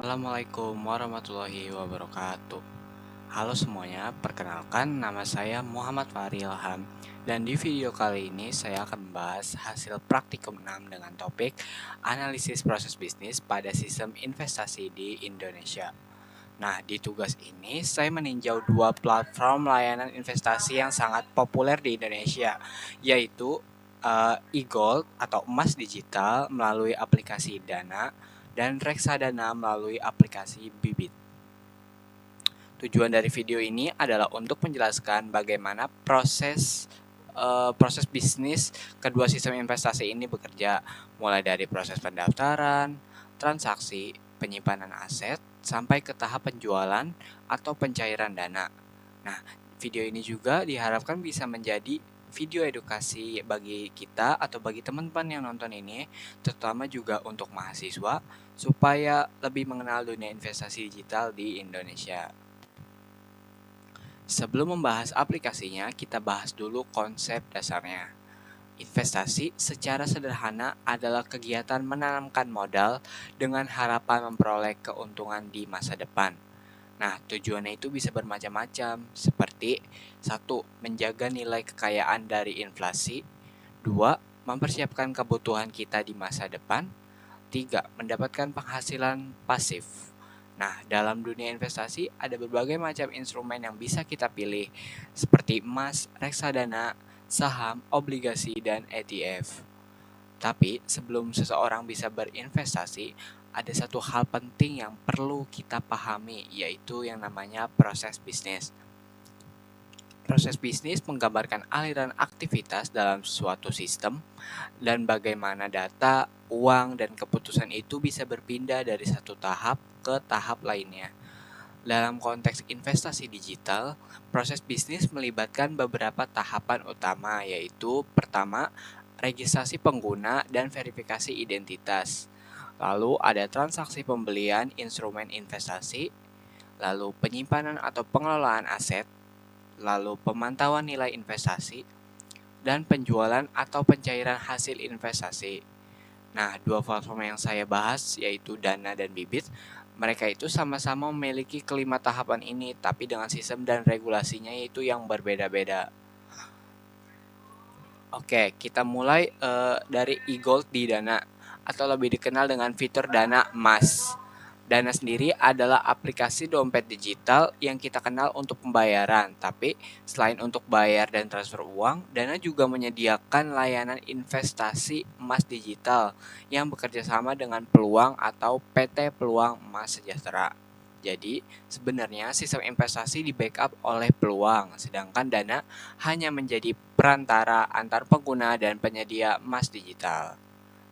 Assalamualaikum warahmatullahi wabarakatuh. Halo semuanya, perkenalkan nama saya Muhammad Fahri Ilham. Dan di video kali ini saya akan membahas hasil praktikum 6 dengan topik analisis proses bisnis pada sistem investasi di Indonesia. Nah, di tugas ini saya meninjau dua platform layanan investasi yang sangat populer di Indonesia, yaitu eGold atau emas digital melalui aplikasi Dana dan Reksadana melalui aplikasi Bibit. Tujuan dari video ini adalah untuk menjelaskan bagaimana proses bisnis kedua sistem investasi ini bekerja, mulai dari proses pendaftaran, transaksi, penyimpanan aset, sampai ke tahap penjualan atau pencairan dana. Nah, video ini juga diharapkan bisa menjadi video edukasi bagi kita atau bagi teman-teman yang nonton ini, terutama juga untuk mahasiswa, supaya lebih mengenal dunia investasi digital di Indonesia. Sebelum membahas aplikasinya, kita bahas dulu konsep dasarnya. Investasi secara sederhana adalah kegiatan menanamkan modal dengan harapan memperoleh keuntungan di masa depan. Nah, tujuannya itu bisa bermacam-macam, seperti 1. Menjaga nilai kekayaan dari inflasi. 2. Mempersiapkan kebutuhan kita di masa depan. 3. Mendapatkan penghasilan pasif. Nah, dalam dunia investasi ada berbagai macam instrumen yang bisa kita pilih, seperti emas, reksadana, saham, obligasi, dan ETF. Tapi sebelum seseorang bisa berinvestasi, ada satu hal penting yang perlu kita pahami, yaitu yang namanya proses bisnis. Proses bisnis menggambarkan aliran aktivitas dalam suatu sistem dan bagaimana data, uang, dan keputusan itu bisa berpindah dari satu tahap ke tahap lainnya. Dalam konteks investasi digital, proses bisnis melibatkan beberapa tahapan utama, yaitu pertama, registrasi pengguna dan verifikasi identitas. Lalu ada transaksi pembelian instrumen investasi, lalu penyimpanan atau pengelolaan aset, lalu pemantauan nilai investasi, dan penjualan atau pencairan hasil investasi. Nah, dua platform yang saya bahas yaitu Dana dan Bibit, mereka itu sama-sama memiliki kelima tahapan ini, tapi dengan sistem dan regulasinya itu yang berbeda-beda. Oke, kita mulai dari eGold di Dana, atau lebih dikenal dengan fitur Dana Emas. Dana sendiri adalah aplikasi dompet digital yang kita kenal untuk pembayaran, tapi selain untuk bayar dan transfer uang, Dana juga menyediakan layanan investasi emas digital yang bekerja sama dengan Peluang atau PT Peluang Emas Sejahtera. Jadi, sebenarnya sistem investasi di backup oleh Peluang, sedangkan Dana hanya menjadi perantara antar pengguna dan penyedia emas digital.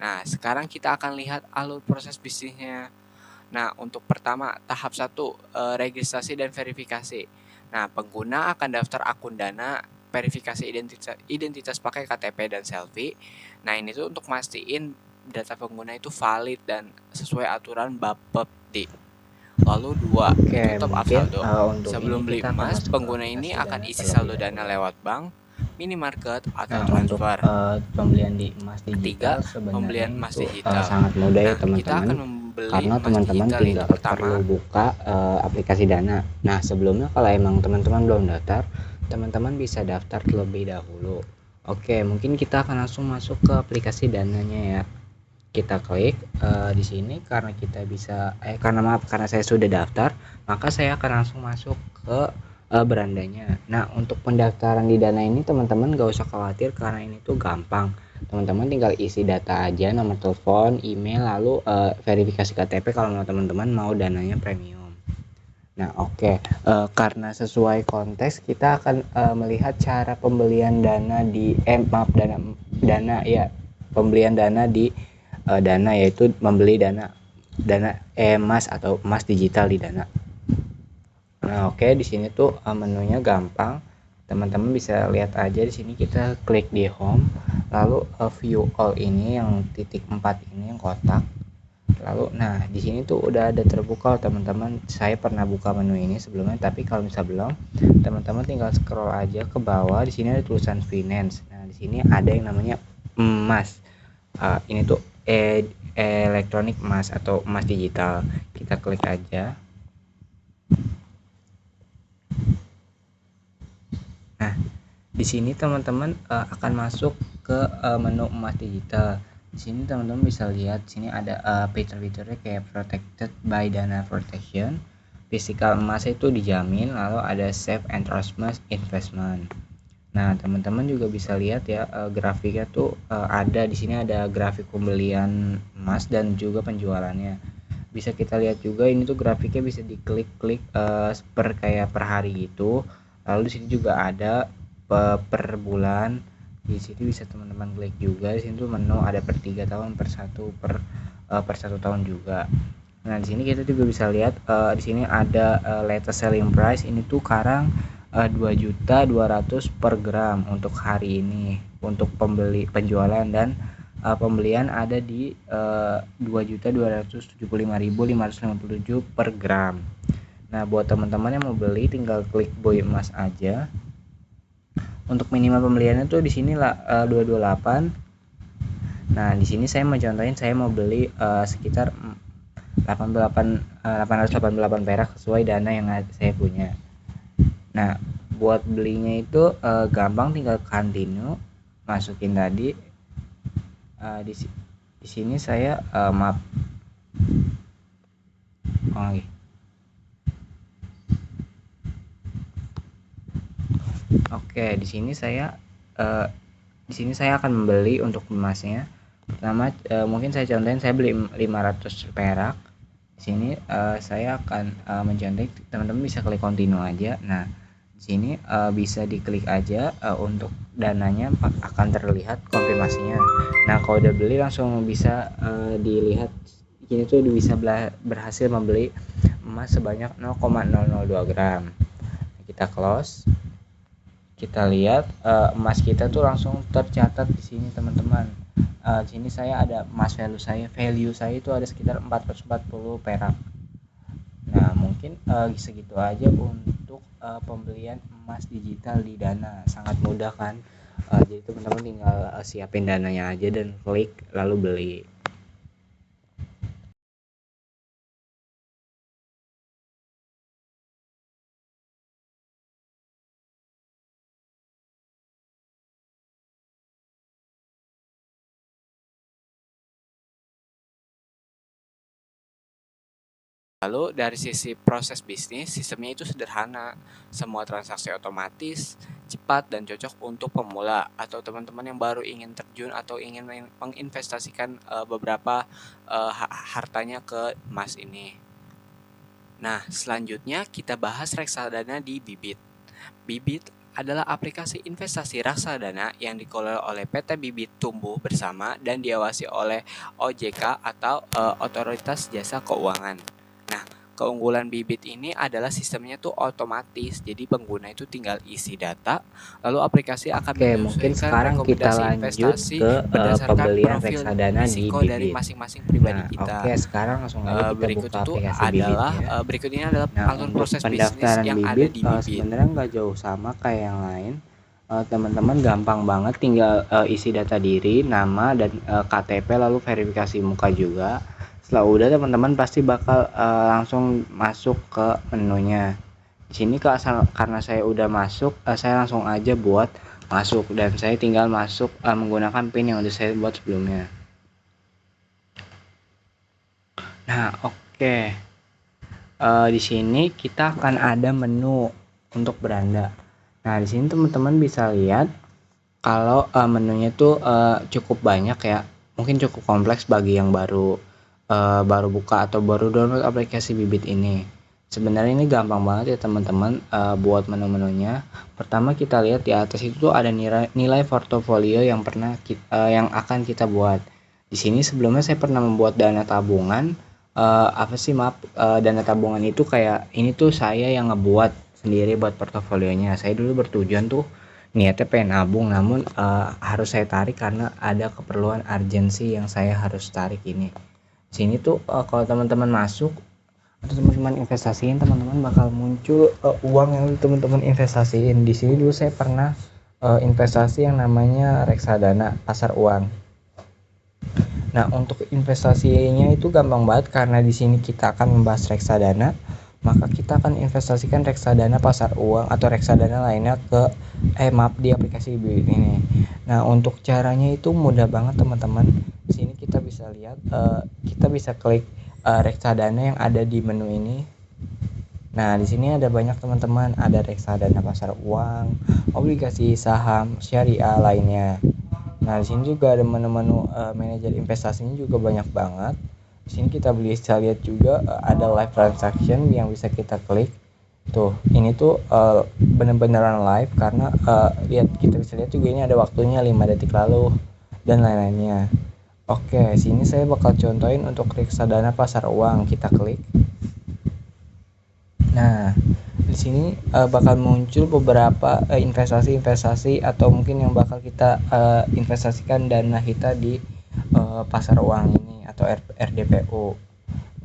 Nah, sekarang kita akan lihat alur proses bisnisnya. Nah, untuk pertama, tahap 1, registrasi dan verifikasi. Nah, pengguna akan daftar akun Dana, verifikasi identitas pakai KTP dan selfie. Nah, ini tuh untuk mastiin data pengguna itu valid dan sesuai aturan Bapepti. Lalu 2, Oke, top up mungkin saldo. untuk Sebelum ini beli kita akan emas, masuk ke pengguna ini aplikasi akan Dana isi terlebih saldo Dana dahulu. lewat bank, minimarket, atau Nah, untuk transfer. pembelian di emas digital 3, sebenarnya pembelian emas itu digital. sangat mudah ya Nah, kita teman-teman, akan membeli karena emas teman-teman digital itu tinggal perlu pertama. buka aplikasi Dana. Nah, sebelumnya kalau emang teman-teman belum daftar, teman-teman bisa daftar terlebih dahulu. Oke, mungkin kita akan langsung masuk ke aplikasi Dananya ya. Kita klik di sini karena kita bisa karena saya sudah daftar, maka saya akan langsung masuk ke berandanya. Nah, untuk pendaftaran di Dana ini teman-teman gak usah khawatir karena ini tuh gampang. Teman-teman tinggal isi data aja, nomor telepon, email, lalu verifikasi KTP kalau teman-teman mau dananya premium. Nah, oke. Karena sesuai konteks kita akan melihat cara pembelian dana di dana ya, pembelian dana di Dana, yaitu membeli dana emas atau emas digital di Dana. Nah, oke, di sini tuh menunya gampang. Teman-teman bisa lihat aja di sini, kita klik di home, lalu view all ini yang titik 4 ini yang kotak. Lalu nah, di sini tuh udah ada terbuka teman-teman. Saya pernah buka menu ini sebelumnya, tapi kalau misalnya belum, teman-teman tinggal scroll aja ke bawah. Di sini ada tulisan finance. Nah, di sini ada yang namanya emas. Ini tuh elektronik emas atau emas digital. Kita klik aja. Nah, di sini teman-teman akan masuk ke menu emas digital. Di sini teman-teman bisa lihat sini ada fitur-fiturnya kayak protected by Dana Protection, physical emas itu dijamin, lalu ada safe and trustless investment. Nah, teman-teman juga bisa lihat ya grafiknya tuh ada di sini, ada grafik pembelian emas dan juga penjualannya. Bisa kita lihat juga ini tuh grafiknya bisa diklik-klik per hari gitu. Lalu di sini juga ada per bulan. Di sini bisa teman-teman klik juga. Di sini tuh menu ada per 3 tahun, per 1 tahun juga. Nah, di sini kita juga bisa lihat di sini ada latest selling price, ini tuh sekarang 2.200.000 per gram untuk hari ini. Untuk penjualan dan pembelian ada di 2.275.557 per gram. Nah, buat teman-teman yang mau beli tinggal klik buy emas aja. Untuk minimal pembeliannya tuh di sini lah 228. Nah, di sini saya mau contohin, saya mau beli sekitar 888 perak sesuai dana yang saya punya. Nah, buat belinya itu gampang, tinggal continue, masukin tadi. Di sini saya maaf. Lagi. Oke, di sini saya akan membeli untuk emasnya. Pertama mungkin saya contohin, saya beli 500 perak. Di sini saya akan mencontoh, teman-teman bisa klik continue aja. Nah, di sini bisa diklik aja untuk dananya akan terlihat konfirmasinya. Nah, kalau udah beli langsung bisa dilihat ini tuh bisa berhasil membeli emas sebanyak 0,002 gram. Kita close. Kita lihat emas kita tuh langsung tercatat di sini teman-teman. Di sini saya ada emas value saya itu ada sekitar 440 perak. Nah, mungkin segitu aja untuk pembelian emas digital di Dana. Sangat mudah kan? Jadi teman-teman tinggal siapin dananya aja dan klik lalu beli. Lalu dari sisi proses bisnis, sistemnya itu sederhana. Semua transaksi otomatis, cepat, dan cocok untuk pemula atau teman-teman yang baru ingin terjun atau ingin menginvestasikan beberapa hartanya ke emas ini. Nah, selanjutnya kita bahas reksadana di Bibit. Bibit adalah aplikasi investasi reksadana yang dikelola oleh PT Bibit Tumbuh Bersama dan diawasi oleh OJK atau Otoritas Jasa Keuangan. Nah, keunggulan Bibit ini adalah sistemnya tuh otomatis, jadi pengguna itu tinggal isi data, lalu aplikasi akan Oke, mungkin menyesuaikan sekarang kita rekomendasi lanjut investasi ke berdasarkan pembelian profil reksadana di risiko dari Bibit. masing-masing pribadi Nah, kita. oke, sekarang langsung aja kita Berikut buka itu aplikasi Bibit adalah ya. berikut ini adalah Nah, alur untuk proses bisnis pendaftaran yang ada Bibit di Bibit. sebenarnya nggak jauh sama kayak yang lain. Teman-teman gampang banget, tinggal isi data diri, nama dan KTP, lalu verifikasi muka juga. Setelah udah, teman-teman pasti bakal langsung masuk ke menunya. Di sini karena saya udah masuk, saya langsung aja buat masuk dan saya tinggal masuk menggunakan PIN yang udah saya buat sebelumnya. Nah, oke. Di sini kita akan ada menu untuk beranda. Nah, di sini teman-teman bisa lihat kalau menunya tuh cukup banyak ya. Mungkin cukup kompleks bagi yang baru buka atau baru download aplikasi Bibit ini. Sebenarnya ini gampang banget ya teman-teman buat menu-menunya. Pertama kita lihat di atas itu tuh ada nilai portofolio yang yang akan kita buat. Di sini sebelumnya saya pernah membuat dana tabungan. Dana tabungan itu kayak ini tuh saya yang ngebuat sendiri buat portofolionya. Saya dulu bertujuan tuh niatnya pengen nabung, namun harus saya tarik karena ada keperluan urgensi yang saya harus tarik ini. Sini tuh kalau teman-teman masuk atau teman-teman investasiin, teman-teman bakal muncul uang yang teman-teman investasiin. Di sini dulu saya pernah investasi yang namanya reksadana pasar uang. Nah, untuk investasinya itu gampang banget karena di sini kita akan membahas reksadana, maka kita akan investasikan reksadana pasar uang atau reksadana lainnya ke maaf di aplikasi Bibit ini. Nah, untuk caranya itu mudah banget teman-teman. Di sini kita bisa lihat kita bisa klik reksadana yang ada di menu ini. Nah, di sini ada banyak teman-teman, ada reksadana pasar uang, obligasi saham, syariah lainnya. Nah, di sini juga ada menu-menu manajer investasinya juga banyak banget. Di sini kita bisa lihat juga ada live transaction yang bisa kita klik. Tuh, ini tuh bener-beneran live karena lihat kita bisa lihat juga ini ada waktunya 5 detik lalu dan lain-lainnya. Oke, sini saya bakal contohin untuk reksadana pasar uang. Kita klik. Nah, di sini bakal muncul beberapa investasi-investasi atau mungkin yang bakal kita investasikan dana kita di pasar uang ini atau RDPO.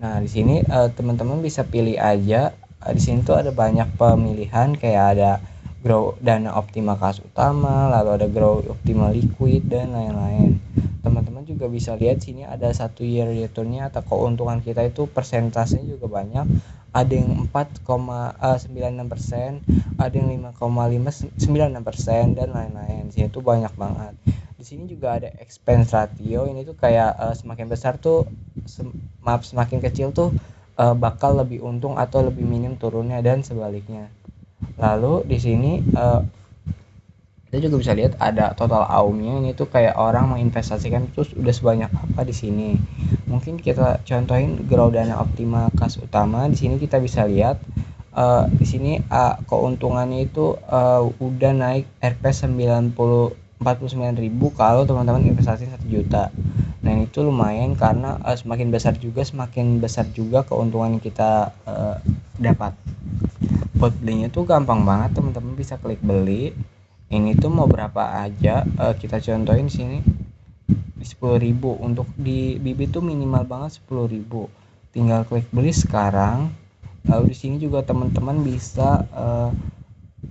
Nah, di sini teman-teman bisa pilih aja. Di sini tuh ada banyak pemilihan kayak ada grow dana optimal kas utama, lalu ada grow optimal liquid dan lain-lain. Teman-teman juga bisa lihat sini ada 1 year returnnya atau keuntungan kita itu persentasenya juga banyak. Ada yang 4,96%, ada yang 5,596% dan lain-lain. Di sini tuh banyak banget. Di sini juga ada expense ratio, ini tuh kayak semakin besar tuh semakin kecil tuh bakal lebih untung atau lebih minim turunnya dan sebaliknya. Lalu di sini kita juga bisa lihat ada total AUM-nya, ini tuh kayak orang menginvestasikan terus udah sebanyak apa di sini. Mungkin kita contohin grow dana optimal kas utama. Di sini kita bisa lihat di sini keuntungannya itu udah naik Rp 49.000 kalau teman-teman investasi 1 juta. Nah, itu lumayan karena semakin besar juga keuntungan yang kita dapat. Buat belinya tuh gampang banget, teman-teman bisa klik beli. Ini tuh mau berapa aja, kita contohin sini 10.000. Untuk di Bibit tuh minimal banget 10.000. Tinggal klik beli sekarang. Lalu di sini juga teman-teman bisa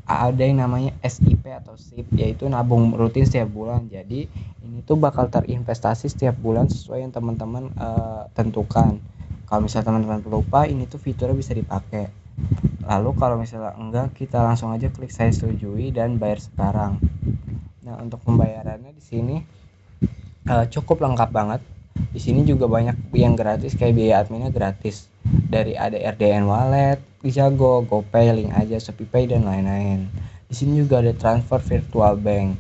ada yang namanya SIP atau SIP, yaitu nabung rutin setiap bulan. Jadi ini tuh bakal terinvestasi setiap bulan sesuai yang teman-teman tentukan. Kalau misalnya teman-teman lupa, ini tuh fiturnya bisa dipakai. Lalu kalau misalnya enggak, kita langsung aja klik saya setujui dan bayar sekarang. Nah, untuk pembayarannya di sini cukup lengkap banget. Di sini juga banyak yang gratis kayak biaya adminnya gratis. Dari ada RDN Wallet, Jago, GoPay, Link aja, ShopeePay dan lain-lain. Di sini juga ada transfer virtual bank.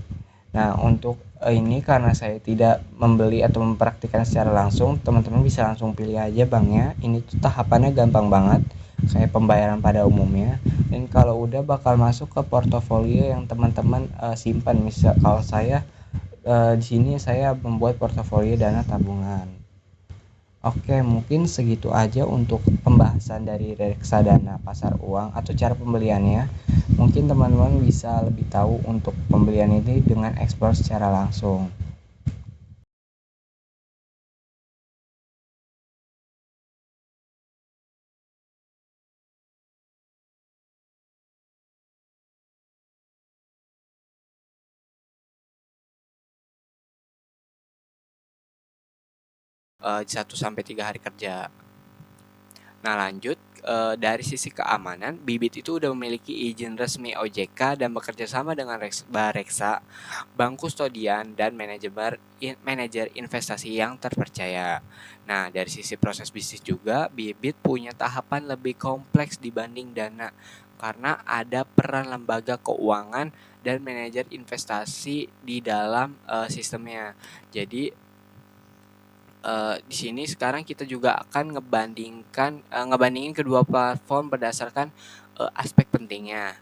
Nah, untuk ini karena saya tidak membeli atau mempraktikkan secara langsung, teman-teman bisa langsung pilih aja banknya. Ini tuh tahapannya gampang banget, kayak pembayaran pada umumnya. Dan kalau udah bakal masuk ke portofolio yang teman-teman simpan. Misal kalau saya di sini saya membuat portofolio dana tabungan. Oke, mungkin segitu aja untuk pembahasan dari reksadana pasar uang atau cara pembeliannya. Mungkin teman-teman bisa lebih tahu untuk pembelian ini dengan ekspor secara langsung. Di 1 sampai 3 hari kerja. Nah, lanjut dari sisi keamanan, Bibit itu udah memiliki izin resmi OJK dan bekerja sama dengan Bareksa, bank kustodian dan manajer investasi yang terpercaya. Nah, dari sisi proses bisnis juga, Bibit punya tahapan lebih kompleks dibanding Dana karena ada peran lembaga keuangan dan manajer investasi di dalam sistemnya. Jadi di sini sekarang kita juga akan ngebandingin kedua platform berdasarkan aspek pentingnya.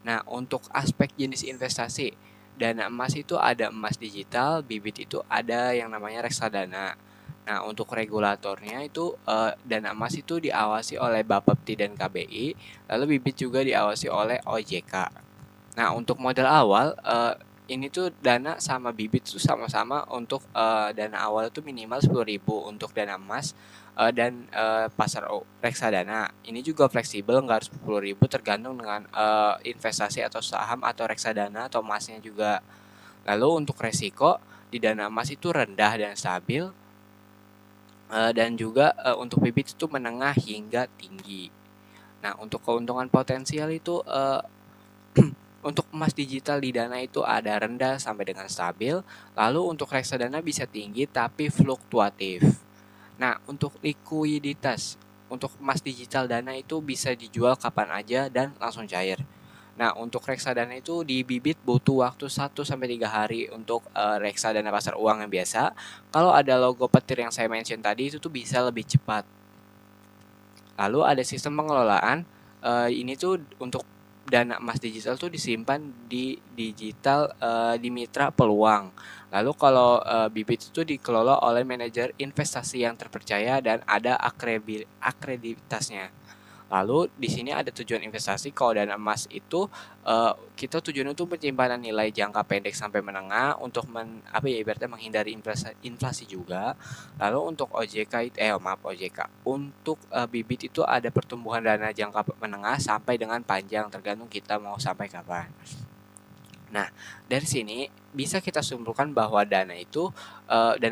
Nah, untuk aspek jenis investasi, dana emas itu ada emas digital, bibit itu ada yang namanya reksadana. Nah, untuk regulatornya itu dana emas itu diawasi oleh Bapepti dan KBI, lalu bibit juga diawasi oleh OJK. Nah, untuk modal awal ini tuh dana sama bibit tuh sama-sama untuk dana awal itu minimal 10.000 untuk dana emas dan pasar reksadana. Ini juga fleksibel, nggak harus 10.000, tergantung dengan investasi atau saham atau reksadana atau emasnya juga. Lalu untuk resiko di dana emas itu rendah dan stabil. dan juga untuk bibit itu menengah hingga tinggi. Nah, untuk keuntungan potensial itu untuk emas digital di Dana itu ada rendah sampai dengan stabil, lalu untuk reksadana bisa tinggi tapi fluktuatif. Nah, untuk likuiditas, untuk emas digital Dana itu bisa dijual kapan aja dan langsung cair. Nah, untuk reksadana itu di bibit butuh waktu 1 sampai 3 hari untuk reksadana pasar uang yang biasa. Kalau ada logo petir yang saya mention tadi itu tuh bisa lebih cepat. Lalu ada sistem pengelolaan, ini tuh untuk dana emas digital tuh disimpan di digital di mitra peluang. Lalu kalau bibit itu dikelola oleh manajer investasi yang terpercaya dan ada akreditasnya. Lalu di sini ada tujuan investasi. Kalau dana emas itu kita tujuannya untuk penyimpanan nilai jangka pendek sampai menengah untuk ibaratnya menghindari inflasi juga. Lalu untuk OJK untuk bibit itu ada pertumbuhan dana jangka menengah sampai dengan panjang tergantung kita mau sampai kapan. Nah, dari sini bisa kita simpulkan bahwa dana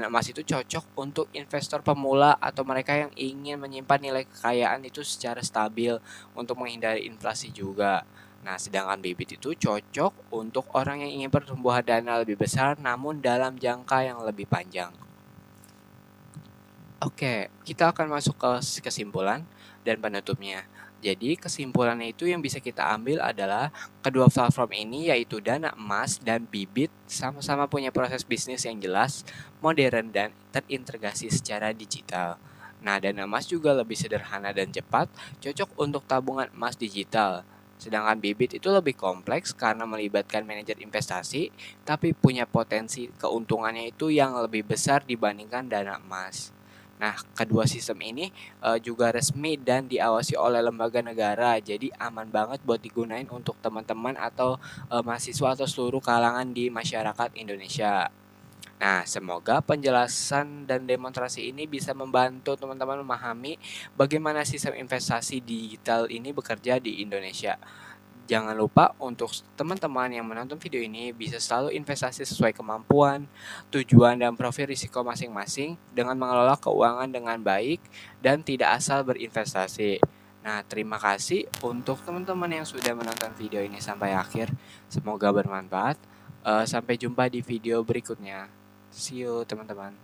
emas itu cocok untuk investor pemula atau mereka yang ingin menyimpan nilai kekayaan itu secara stabil untuk menghindari inflasi juga. Nah, sedangkan bibit itu cocok untuk orang yang ingin pertumbuhan dana lebih besar namun dalam jangka yang lebih panjang. Oke, kita akan masuk ke kesimpulan dan penutupnya. Jadi kesimpulannya itu yang bisa kita ambil adalah kedua platform ini yaitu Dana Emas dan Bibit sama-sama punya proses bisnis yang jelas, modern dan terintegrasi secara digital. Nah, Dana Emas juga lebih sederhana dan cepat, cocok untuk tabungan emas digital. Sedangkan Bibit itu lebih kompleks karena melibatkan manajer investasi, tapi punya potensi keuntungannya itu yang lebih besar dibandingkan Dana Emas. Nah, kedua sistem ini juga resmi dan diawasi oleh lembaga negara, jadi aman banget buat digunain untuk teman-teman atau mahasiswa atau seluruh kalangan di masyarakat Indonesia. Nah, semoga penjelasan dan demonstrasi ini bisa membantu teman-teman memahami bagaimana sistem investasi digital ini bekerja di Indonesia. Jangan lupa untuk teman-teman yang menonton video ini bisa selalu investasi sesuai kemampuan, tujuan, dan profil risiko masing-masing dengan mengelola keuangan dengan baik dan tidak asal berinvestasi. Nah, terima kasih untuk teman-teman yang sudah menonton video ini sampai akhir. Semoga bermanfaat. Sampai jumpa di video berikutnya. See you, teman-teman.